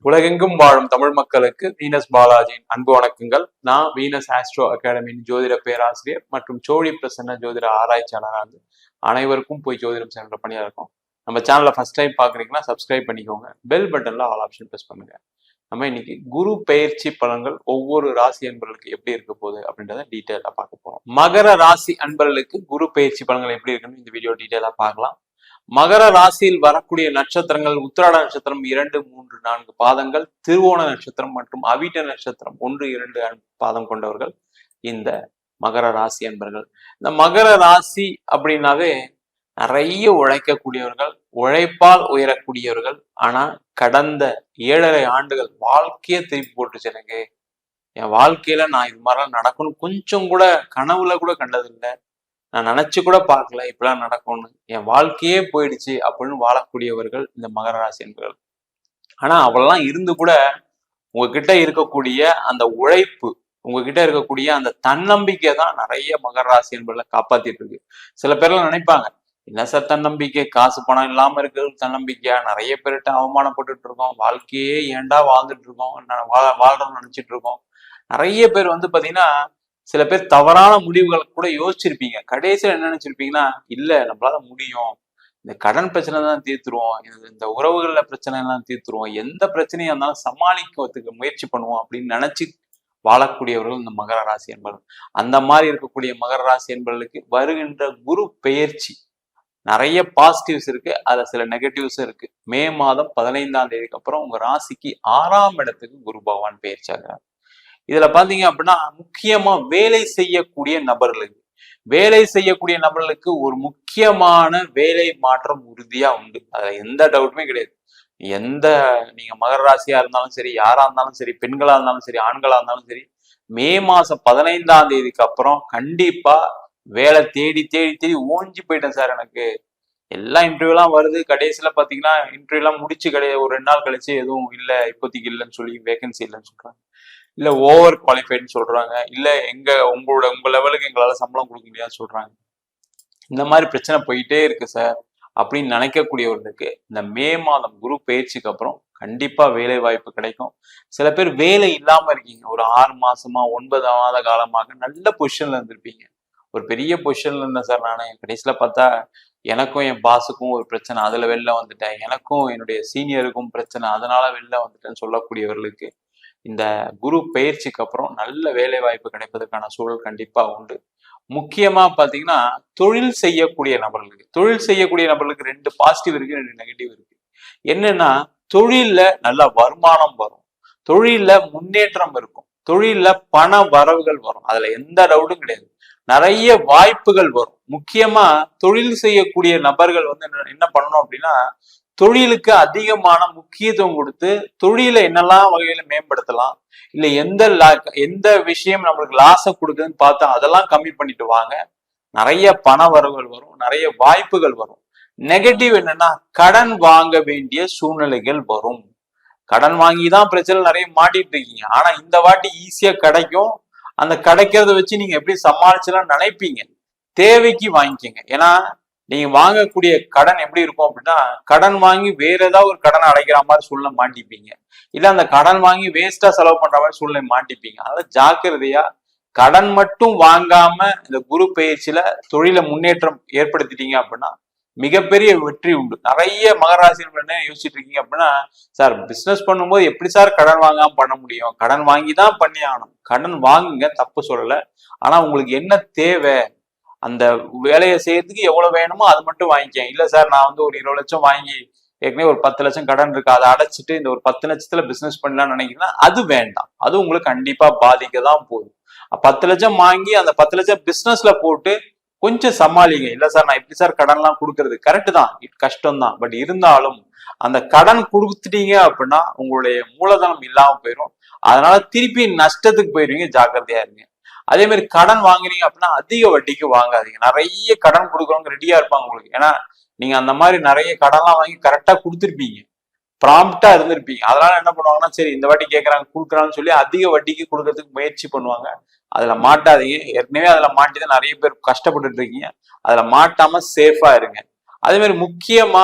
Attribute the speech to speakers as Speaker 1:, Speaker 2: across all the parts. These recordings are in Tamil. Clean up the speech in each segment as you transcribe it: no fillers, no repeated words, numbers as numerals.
Speaker 1: உலகெங்கும் வாழும் தமிழ் மக்களுக்கு வீனஸ் பாலாஜியின் அன்பு வணக்கங்கள். நான் வீனஸ் ஆஸ்ட்ரோ அகாடமியின் ஜோதிட பேராசிரியர் மற்றும் சோழி பிரசன்ன ஜோதிட ஆராய்ச்சியாளராக அனைவருக்கும் போய் ஜோதிடம் சென்ற பணியா இருக்கும். நம்ம சேனலை ஃபர்ஸ்ட் டைம் பாக்குறீங்கன்னா சப்ஸ்கிரைப் பண்ணிக்கோங்க. பெல் பட்டன்ல ஆல் ஆப்ஷன் பிரஸ் பண்ணுங்க. நம்ம இன்னைக்கு குரு பெயர்ச்சி பலன்கள் ஒவ்வொரு ராசி அன்பர்களுக்கு எப்படி இருக்க போகுது அப்படின்றத டீட்டெயிலா பார்க்க போறோம். மகர ராசி அன்பர்களுக்கு குரு பெயர்ச்சி பலன்கள் எப்படி இருக்குன்னு இந்த வீடியோ டீட்டெயிலா பார்க்கலாம். மகர ராசியில் வரக்கூடிய நட்சத்திரங்கள் உத்திராட நட்சத்திரம் 2, 3, 4 பாதங்கள், திருவோண நட்சத்திரம் மற்றும் அவிட்ட நட்சத்திரம் 1, 2 பாதம் கொண்டவர்கள் இந்த மகர ராசி என்பர்கள். இந்த மகர ராசி அப்படின்னாவே நிறைய உழைக்கக்கூடியவர்கள், உழைப்பால் உயரக்கூடியவர்கள். ஆனா கடந்த 7.5 ஆண்டுகள் வாழ்க்கையே திருப்பி போட்டுச்சு. எனக்கு என் வாழ்க்கையில நான் இது மாதிரிலாம் நடக்கணும் கொஞ்சம் கூட கனவுல கூட கண்டதில்லை, நான் நினைச்சு கூட பார்க்கல இப்படிலாம் நடக்கும்னு, என் வாழ்க்கையே போயிடுச்சு அப்படின்னு வாழக்கூடியவர்கள் இந்த மகர ராசி என்பர்கள். ஆனா அவ்வளவுலாம் இருந்து கூட உங்ககிட்ட இருக்கக்கூடிய அந்த உழைப்பு, உங்ககிட்ட இருக்கக்கூடிய அந்த தன்னம்பிக்கை தான் நிறைய மகர ராசி என்பர்களை காப்பாத்திட்டு இருக்கு. சில பேர்லாம் நினைப்பாங்க, என்ன சார் தன்னம்பிக்கை, காசு பணம் இல்லாம இருக்கிறது தன்னம்பிக்கையா, நிறைய பேர்கிட்ட அவமானப்பட்டுட்டு இருக்கோம், வாழ்க்கையே ஏண்டா வாழ்ந்துட்டு இருக்கோம், வாழ்றோம்னு நினைச்சிட்டு இருக்கோம். நிறைய பேர் பாத்தீங்கன்னா சில பேர் தவறான முடிவுகள் கூட யோசிச்சிருப்பீங்க. கடைசியில் என்ன நினைச்சிருப்பீங்கன்னா, இல்ல நம்மளால முடியும், இந்த கடன் பிரச்சனை தான் தீர்த்துருவோம், இந்த உறவுகள்ல பிரச்சனை எல்லாம் தீர்த்துருவோம், எந்த பிரச்சனையா இருந்தாலும் சமாளிக்கிறதுக்கு முயற்சி பண்ணுவோம் அப்படின்னு நினைச்சு வாழக்கூடியவர்கள் இந்த மகர ராசி என்பர்கள். அந்த மாதிரி இருக்கக்கூடிய மகர ராசி என்பர்களுக்கு வருகின்ற குரு பெயர்ச்சி நிறைய பாசிட்டிவ்ஸ் இருக்கு, அதுல சில நெகட்டிவ்ஸும் இருக்கு. மே மாதம் 15ஆம் தேதிக்கு அப்புறம் உங்க ராசிக்கு 6ஆம் இடத்துக்கு குரு பகவான் பெயர்ச்சியாகிறார். இதுல பாத்தீங்க அப்படின்னா முக்கியமா வேலை செய்யக்கூடிய நபர்களுக்கு ஒரு முக்கியமான வேலை மாற்றம் உறுதியா உண்டு. அதுல எந்த டவுட்டுமே கிடையாது. நீங்க மகர ராசியா இருந்தாலும் சரி, யாரா இருந்தாலும் சரி, பெண்களா இருந்தாலும் சரி, ஆண்களா இருந்தாலும் சரி, மே மாசம் 15ஆம் தேதிக்கு அப்புறம் கண்டிப்பா வேலை தேடி தேடி தேடி ஓஞ்சி போயிட்டேன் சார், எனக்கு எல்லா இன்டர்வியூ எல்லாம் வருது, கடைசியில பாத்தீங்கன்னா இன்டர்வியூ எல்லாம் முடிச்சு கிடையாது, ஒரு 2 நாள் கழிச்சு எதுவும் இல்லை, இப்போதைக்கு இல்லைன்னு சொல்லி வேகன்சி இல்லைன்னு சொல்றாங்க, இல்ல ஓவர் குவாலிஃபைடுன்னு சொல்றாங்க, இல்ல உங்க லெவலுக்கு எங்களால சம்பளம் கொடுக்க முடியாதுன்னு சொல்றாங்க. இந்த மாதிரி பிரச்சனை போயிட்டே இருக்கு சார் அப்படின்னு நினைக்கக்கூடியவர்களுக்கு இந்த மே மாதம் குரு பயிற்சிக்கு அப்புறம் கண்டிப்பா வேலை வாய்ப்பு கிடைக்கும். சில பேர் வேலை இல்லாம இருக்கீங்க, ஒரு 6 மாசமா 9 மாத காலமாக நல்ல பொசிஷன்ல இருந்திருப்பீங்க. ஒரு பெரிய பொசிஷன்ல இருந்தேன் சார் நானு, கடைசியில பார்த்தா எனக்கும் என் பாஸுக்கும் ஒரு பிரச்சனை, அதுல வெளில வந்துட்டேன், எனக்கும் என்னுடைய சீனியருக்கும் பிரச்சனை, அதனால வெளில வந்துட்டேன்னு சொல்லக்கூடியவர்களுக்கு இந்த குரு பெயர்ச்சிக்கு அப்புறம் நல்ல வேலை வாய்ப்பு கிடைப்பதற்கான சூழல் கண்டிப்பா உண்டு. முக்கியமா பாத்தீங்கன்னா தொழில் செய்யக்கூடிய நபர்களுக்கு 2 பாசிட்டிவ் இருக்கு, 2 நெகட்டிவ் இருக்கு. என்னன்னா தொழில்ல நல்ல வருமானம் வரும், தொழில்ல முன்னேற்றம் இருக்கும், தொழில்ல பண வரவுகள் வரும், அதுல எந்த டவுட்டும் கிடையாது. நிறைய வாய்ப்புகள் வரும். முக்கியமா தொழில் செய்யக்கூடிய நபர்கள் என்ன பண்ணணும் அப்படின்னா, தொழிலுக்கு அதிகமான முக்கியத்துவம் கொடுத்து தொழிலை என்னெல்லாம் வகையில மேம்படுத்தலாம், இல்ல எந்த விஷயம் நம்மளுக்கு லாஸை கொடுக்குதுன்னு பார்த்தா அதெல்லாம் கம்மி பண்ணிட்டு வாங்க. நிறைய பண வரவுகள் வரும், நிறைய வாய்ப்புகள் வரும். நெகட்டிவ் என்னன்னா கடன் வாங்க வேண்டிய சூழ்நிலைகள் வரும். கடன் வாங்கிதான் பிரச்சனை நிறைய மாட்டிட்டு இருக்கீங்க. ஆனா இந்த வாட்டி ஈஸியா கிடைக்கும். அந்த கிடைக்கிறத வச்சு நீங்க எப்படி சமாளிச்சலாம் நினைப்பீங்க. தேவைக்கு வாங்கிக்கங்க. ஏன்னா நீங்க வாங்கக்கூடிய கடன் எப்படி இருக்கும் அப்படின்னா, கடன் வாங்கி வேற ஏதாவது ஒரு கடனை அடைக்கிற மாதிரி சூழ்நிலை மாட்டிப்பீங்க, இல்ல அந்த கடன் வாங்கி வேஸ்டா செலவு பண்ற மாதிரி சூழ்நிலை மாட்டிப்பீங்க. அதனால ஜாக்கிரதையா கடன் மட்டும் வாங்காம இந்த குரு பயிற்சியில தொழில முன்னேற்றம் ஏற்படுத்திட்டீங்க அப்படின்னா மிகப்பெரிய வெற்றி உண்டு. நிறைய மகராசிகள் என்ன யோசிச்சுட்டு இருக்கீங்க அப்படின்னா, சார் பிசினஸ் பண்ணும்போது எப்படி சார் கடன் வாங்காம பண்ண முடியும், கடன் வாங்கி தான் பண்ணி ஆகணும். கடன் வாங்குங்க, தப்பு சொல்லல. ஆனா உங்களுக்கு என்ன தேவை, அந்த வேலையை செய்யறதுக்கு எவ்வளவு வேணுமோ அது மட்டும் வாங்கிக்கேன். இல்ல சார் நான் ஒரு 20 லட்சம் வாங்கி ஏற்கனவே ஒரு 10 லட்சம் கடன் இருக்கு, அதை அடைச்சிட்டு இந்த ஒரு 10 லட்சத்துல பிசினஸ் பண்ணலாம்னு நினைக்கிறீங்கன்னா அது வேண்டாம். அது உங்களுக்கு கண்டிப்பா பாதிக்க தான் போகுது. 10 லட்சம் வாங்கி அந்த 10 லட்சம் பிசினஸ்ல போட்டு கொஞ்சம் சமாளிங்க. இல்ல சார் நான் எப்படி சார் கடன் எல்லாம் கொடுக்கறது, கரெக்ட் தான், கஷ்டம் தான். பட் இருந்தாலும் அந்த கடன் கொடுத்துட்டீங்க அப்படின்னா உங்களுடைய மூலதனம் இல்லாம போயிடும். அதனால திருப்பி நஷ்டத்துக்கு போயிருவீங்க, ஜாக்கிரதையா இருங்க. அதே மாதிரி கடன் வாங்குறீங்க அப்படின்னா அதிக வட்டிக்கு வாங்காதீங்க. நிறைய கடன் கொடுக்குறவங்க ரெடியா இருப்பாங்க உங்களுக்கு. ஏன்னா நீங்க அந்த மாதிரி நிறைய கடன்லாம் வாங்கி கரெக்டா கொடுத்துருப்பீங்க, ப்ராம்ப்டா இருந்திருப்பீங்க. அதனால என்ன பண்ணுவாங்கன்னா, சரி இந்த வாட்டி கேட்கறாங்க கொடுக்குறான்னு சொல்லி அதிக வட்டிக்கு கொடுக்கறதுக்கு முயற்சி பண்ணுவாங்க. அதுல மாட்டாதீங்க. ஏற்கனவே அதுல மாட்டிதான் நிறைய பேர் கஷ்டப்பட்டுட்டு இருக்கீங்க. அதுல மாட்டாம சேஃபா இருங்க. அதே மாதிரி முக்கியமா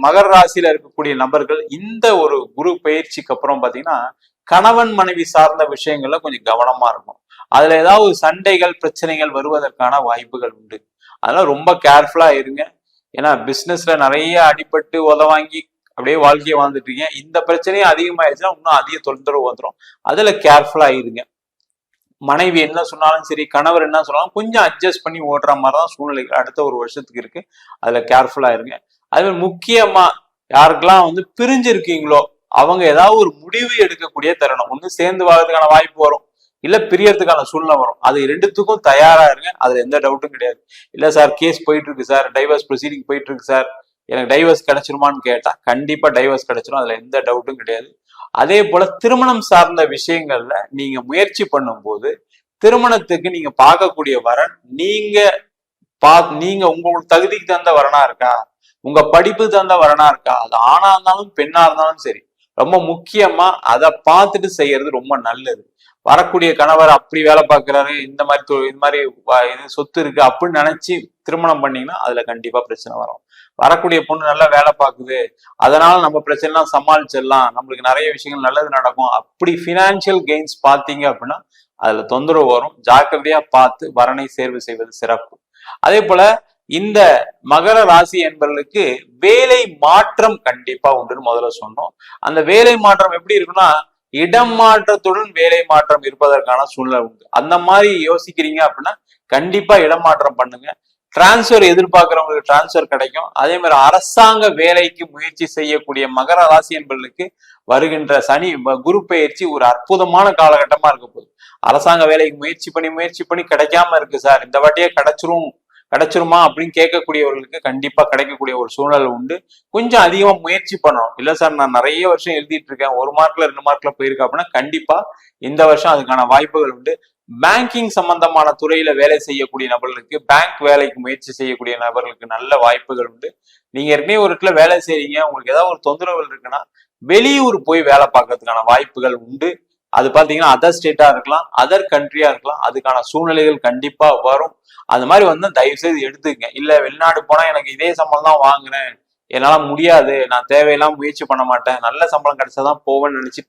Speaker 1: மகர ராசியில இருக்கக்கூடிய நபர்கள் இந்த ஒரு குரு பயிற்சிக்கு அப்புறம் பாத்தீங்கன்னா கணவன் மனைவி சார்ந்த விஷயங்கள்ல கொஞ்சம் கவனமா இருக்கும். அதுல ஏதாவது சண்டைகள் பிரச்சனைகள் வருவதற்கான வாய்ப்புகள் உண்டு. அதெல்லாம் ரொம்ப கேர்ஃபுல்லா இருங்க. ஏன்னா பிசினஸ்ல நிறைய அடிபட்டு உதவாங்கி அப்படியே வாழ்க்கையை வாழ்ந்துட்டு இருக்கீங்க. இந்த பிரச்சனையும் அதிகமாயிடுச்சுன்னா இன்னும் அதிக தொந்தரவு வந்துடும். அதுல கேர்ஃபுல்லா இருங்க. மனைவி என்ன சொன்னாலும் சரி, கணவர் என்ன சொன்னாலும் கொஞ்சம் அட்ஜஸ்ட் பண்ணி ஓடுற மாதிரிதான் சூழ்நிலைகள் அடுத்த ஒரு வருஷத்துக்கு இருக்கு. அதுல கேர்ஃபுல்லா இருங்க. அதே மாதிரி முக்கியமா யாருக்கெல்லாம் வந்து பிரிஞ்சு இருக்கீங்களோ அவங்க ஏதாவது ஒரு முடிவு எடுக்கக்கூடிய தருணம். ஒண்ணு சேர்ந்து வாழ்றதுக்கான வாய்ப்பு வரும், இல்ல பிரியறதுக்கான சூழ்நிலை வரும். அது ரெண்டுத்துக்கும் தயாரா இருங்க. அதுல எந்த டவுட்டும் கிடையாது. இல்ல சார் கேஸ் போயிட்டு இருக்கு சார், டைவர்ஸ் ப்ரொசீடிங் போயிட்டு இருக்கு சார், எனக்கு டைவர்ஸ் கிடைச்சிருமான்னு கேட்டா கண்டிப்பா டைவர்ஸ் கிடைச்சிரும். அதுல எந்த டவுட்டும் கிடையாது. அதே போல திருமணம் சார்ந்த விஷயங்கள்ல நீங்க முயற்சி பண்ணும்போது திருமணத்துக்கு நீங்க பார்க்கக்கூடிய வரன் நீங்க உங்களுக்கு தகுதிக்கு தகுந்த வரனா இருக்கா, உங்க படிப்பு தகுந்த வரனா இருக்கா, அது ஆணா இருந்தாலும் பெண்ணா இருந்தாலும் சரி, ரொம்ப முக்கியமா அதை பார்த்துட்டு செய்யறது ரொம்ப நல்லது. வரக்கூடிய கணவர் அப்படி வேலை பார்க்கிறாரு, இந்த மாதிரி சொத்து இருக்கு அப்படின்னு நினைச்சு திருமணம் பண்ணீங்கன்னா அதுல கண்டிப்பா பிரச்சனை வரும். வரக்கூடிய பொண்ணு நல்லா வேலை பார்க்குது, அதனால நம்ம பிரச்சனை எல்லாம் சமாளிச்சிடலாம், நம்மளுக்கு நிறைய விஷயங்கள் நல்லது நடக்கும், அப்படி பினான்சியல் கெயின்ஸ் பார்த்தீங்க அப்படின்னா அதுல தொந்தரவு வரும். ஜாக்கிரதையா பார்த்து வரனை தேர்வு செய்வது சிறப்பு. அதே போல இந்த மகர ராசி என்பவர்களுக்கு வேலை மாற்றம் கண்டிப்பா உண்டுன்னு முதல்ல சொன்னோம். அந்த வேலை மாற்றம் எப்படி இருக்குன்னா இடம் மாற்றத்துடன் வேலை மாற்றம் இருப்பதற்கான சூழ்நிலை உண்டு. அந்த மாதிரி யோசிக்கிறீங்க அப்படின்னா கண்டிப்பா இடமாற்றம் பண்ணுங்க. டிரான்ஸ்பர் எதிர்பார்க்கிறவங்களுக்கு டிரான்ஸ்பர் கிடைக்கும். அதே மாதிரி அரசாங்க வேலைக்கு முயற்சி செய்யக்கூடிய மகர ராசி என்பவர்களுக்கு வருகின்ற குரு பயிற்சி ஒரு அற்புதமான காலகட்டமா இருக்க போகுது. அரசாங்க வேலைக்கு முயற்சி பண்ணி கிடைக்காம இருக்கு சார், இந்த வாட்டியே கிடைச்சிருமா அப்படின்னு கேட்கக்கூடியவர்களுக்கு கண்டிப்பா கிடைக்கக்கூடிய ஒரு சூழல் உண்டு. கொஞ்சம் அதிகமா முயற்சி பண்ணணும். இல்ல சார் நான் நிறைய வருஷம் எழுதிட்டு இருக்கேன், 1 மார்க்ல 2 மார்க்ல போயிருக்கேன் அப்படின்னா கண்டிப்பா இந்த வருஷம் அதுக்கான வாய்ப்புகள் உண்டு. பேங்கிங் சம்பந்தமான துறையில வேலை செய்யக்கூடிய நபர்களுக்கு, பேங்க் வேலைக்கு முயற்சி செய்யக்கூடிய நபர்களுக்கு நல்ல வாய்ப்புகள் உண்டு. நீங்க ஏற்கனவே ஒரு இடத்துல வேலை செய்றீங்க, உங்களுக்கு ஏதாவது ஒரு தொந்தரவுகள் இருக்குன்னா வெளியூர் போய் வேலை பார்க்கறதுக்கான வாய்ப்புகள் உண்டு. அது பாத்தீங்கன்னா அதர் ஸ்டேட்டா இருக்கலாம், அதர் கண்ட்ரியா இருக்கலாம், அதுக்கான சூழ்நிலைகள் கண்டிப்பா வரும். அது மாதிரி வந்து தயவு செய்து எடுத்துக்கங்க. இல்ல வெளிநாடு போனா எனக்கு இதே சம்பளம் தான் வாங்குறேன், என்னால முடியாது, நான் தேவையெல்லாம் முயற்சி பண்ண மாட்டேன், நல்ல சம்பளம் கிடைச்சாதான் போவேன்னு நினைச்சு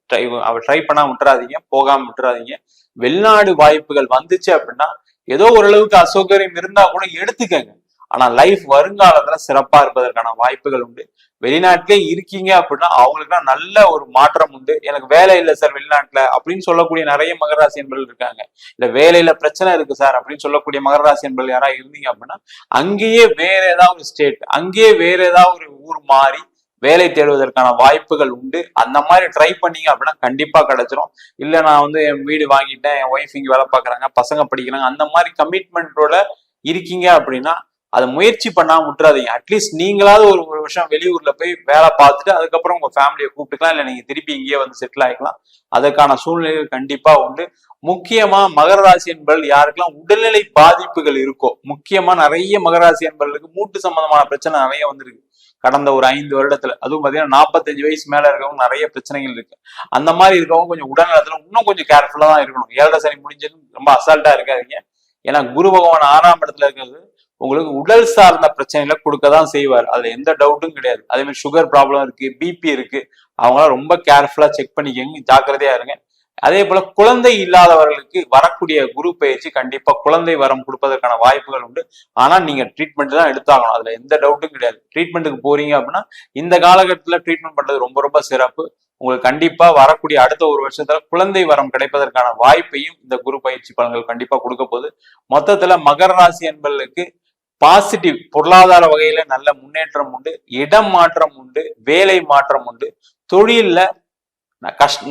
Speaker 1: ட்ரை பண்ணா விட்டுறாதீங்க, போகாம விட்டுறாதீங்க. வெளிநாடு வாய்ப்புகள் வந்துச்சு அப்படின்னா ஏதோ ஓரளவுக்கு அசௌகரியம் இருந்தா கூட எடுத்துக்கங்க. ஆனா லைஃப் வருங்காலத்துல சிறப்பா இருப்பதற்கான வாய்ப்புகள் உண்டு. வெளிநாட்டிலே இருக்கீங்க அப்படின்னா அவங்களுக்குலாம் நல்ல ஒரு மாற்றம் உண்டு. எனக்கு வேலை இல்லை சார் வெளிநாட்டுல அப்படின்னு சொல்லக்கூடிய நிறைய மகராசி என்பர்கள் இருக்காங்க. இல்ல வேலையில பிரச்சனை இருக்கு சார் அப்படின்னு சொல்லக்கூடிய மகராசி என்பர்கள் யாராவது இருந்தீங்க அப்படின்னா அங்கேயே வேற ஏதாவது ஸ்டேட், அங்கேயே வேற ஏதாவது ஒரு ஊர் மாறி வேலை தேடுவதற்கான வாய்ப்புகள் உண்டு. அந்த மாதிரி ட்ரை பண்ணீங்க அப்படின்னா கண்டிப்பா கிடைச்சிரும். இல்ல நான் வந்து என் வீடு வாங்கிட்டேன், என் ஒய்ஃப் இங்க வேலை பார்க்கறாங்க, பசங்க படிக்கிறாங்க, அந்த மாதிரி கமிட்மெண்ட்டோட இருக்கீங்க அப்படின்னா அதை முயற்சி பண்ணாம விட்டுறாதீங்க. அட்லீஸ்ட் நீங்களாவது ஒரு வருஷம் வெளியூர்ல போய் வேலை பார்த்துட்டு அதுக்கப்புறம் உங்க ஃபேமிலியை கூப்பிட்டுக்கலாம், இல்ல நீங்க திருப்பி இங்கேயே வந்து செட்டில் ஆகிக்கலாம். அதற்கான சூழ்நிலைகள் கண்டிப்பா உண்டு. முக்கியமா மகர ராசி என்பவர்கள் யாருக்கெல்லாம் உடல்நிலை பாதிப்புகள் இருக்கோ, முக்கியமா நிறைய மகர ராசி என்பவர்களுக்கு மூட்டு சம்பந்தமான பிரச்சனை நிறைய வந்திருக்கு கடந்த ஒரு 5 வருடத்துல. அதுவும் பாத்தீங்கன்னா 45 வயசு மேல இருக்கவங்க நிறைய பிரச்சனைகள் இருக்கு. அந்த மாதிரி இருக்கவங்க கொஞ்சம் உடல்நலத்துல இன்னும் கொஞ்சம் கேர்ஃபுல்லா தான் இருக்கணும். 7.5 சனி முடிஞ்சதும் ரொம்ப அசால்ட்டா இருக்காதீங்க. ஏன்னா குரு பகவான் 6ஆம் இடத்துல இருக்கிறது உங்களுக்கு உடல் சார்ந்த பிரச்சனைகளை கொடுக்கதான் செய்வார், அதுல எந்த டவுட்டும் கிடையாது. அதே மாதிரி சுகர் ப்ராப்ளம் இருக்கு, பிபி இருக்கு, அவங்களாம் ரொம்ப கேர்ஃபுல்லா செக் பண்ணிக்கங்க, ஜாக்கிரதையா இருங்க. அதே போல குழந்தை இல்லாதவர்களுக்கு வரக்கூடிய குரு பயிற்சி கண்டிப்பா குழந்தை வரம் கொடுப்பதற்கான வாய்ப்புகள் உண்டு. ஆனா நீங்க ட்ரீட்மெண்ட் தான் எடுத்தாகணும், அதுல எந்த டவுட்டும் கிடையாது. ட்ரீட்மெண்ட்டுக்கு போறீங்க அப்படின்னா இந்த காலகட்டத்துல ட்ரீட்மெண்ட் பண்றது ரொம்ப ரொம்ப சிறப்பு. உங்களுக்கு கண்டிப்பா வரக்கூடிய அடுத்த ஒரு வருஷத்துல குழந்தை வரம் கிடைப்பதற்கான வாய்ப்பையும் இந்த குரு பயிற்சி பலன்கள் கண்டிப்பா கொடுக்க போகுது. மொத்தத்துல மகர ராசி என்பவர்களுக்கு பாசிட்டிவ், பொருளாதார வகையில நல்ல முன்னேற்றம் உண்டு, இடம் மாற்றம் உண்டு, வேலை மாற்றம் உண்டு, தொழில்ல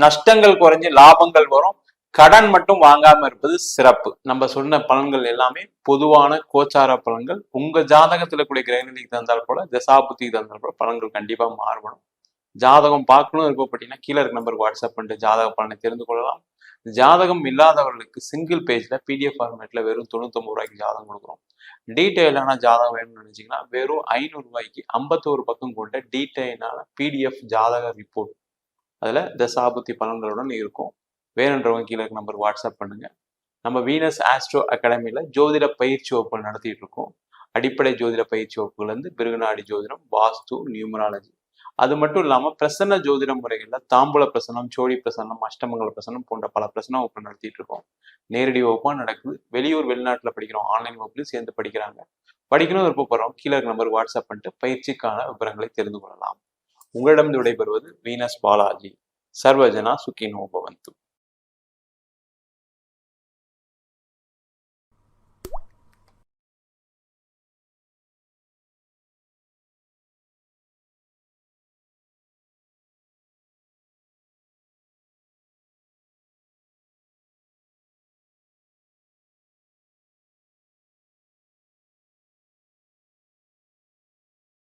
Speaker 1: நஷ்டங்கள் குறைஞ்சு லாபங்கள் வரும். கடன் மட்டும் வாங்காம இருப்பது சிறப்பு. நம்ம சொன்ன பலன்கள் எல்லாமே பொதுவான கோச்சார பலன்கள். உங்க ஜாதகத்துல கூடிய கிரகநிலைக்கு தந்தால் போல, தசாபுத்திக்கு தந்தால் போல பலன்கள் கண்டிப்பா மாறுபடும். ஜாதகம் பார்க்கணும் இருக்கப்பட்டீங்கன்னா கீழே இருக்க நம்பருக்கு வாட்ஸ்அப் பண்ணிட்டு ஜாதக பலனை தெரிந்து கொள்ளலாம். ஜாதகம் இல்லாதவர்களுக்கு சிங்கிள் பேஜ்ல பிடிஎஃப் ஃபார்மேட்ல வெறும் 99 ரூபாய்க்கு ஜாதகம் கொடுக்குறோம். டீட்டெயிலான ஜாதகம் வேணும்னு நினைச்சீங்கன்னா வெறும் 500 ரூபாய்க்கு 51 பக்கம் கொண்ட டீட்டெயிலான பிடிஎஃப் ஜாதக ரிப்போர்ட் அதுல தசாபுத்தி பலன்களுடன் இருக்கும். வேணுன்றவங்க கீழே இருக்க நம்பர் வாட்ஸ்அப் பண்ணுங்க. நம்ம வீனஸ் ஆஸ்ட்ரோ அகாடமியில ஜோதிட பயிற்சி வகுப்புகள் நடத்திட்டு இருக்கோம். அடிப்படை ஜோதிட பயிற்சி வகுப்புகள் வந்து பிருகுநாடி ஜோதிடம், வாஸ்து, நியூமராலஜி. அது மட்டும் இல்லாம பிரசன்ன ஜோதிட முறைகள்ல தாம்பூல பிரசனம், சோழி பிரசனம், அஷ்டமங்கல பிரசனம் போன்ற பல பிரசன வகுப்பு நடத்திட்டு இருக்கோம். நேரடி வகுப்பா நடக்குது. வெளியூர் வெளிநாட்டுல படிக்கிறோம், ஆன்லைன் வகுப்புலையும் சேர்ந்து படிக்கிறாங்க. படிக்கணும் விருப்பப்படுறோம், கீழே இருக்க நம்பர் வாட்ஸ்அப் பண்ணிட்டு பயிற்சிக்கான விவரங்களை தெரிந்து கொள்ளலாம். உங்களிடம் விடைபெறுவது வீனஸ் பாலாஜி. சர்வஜனா சுகினோ பவந்து.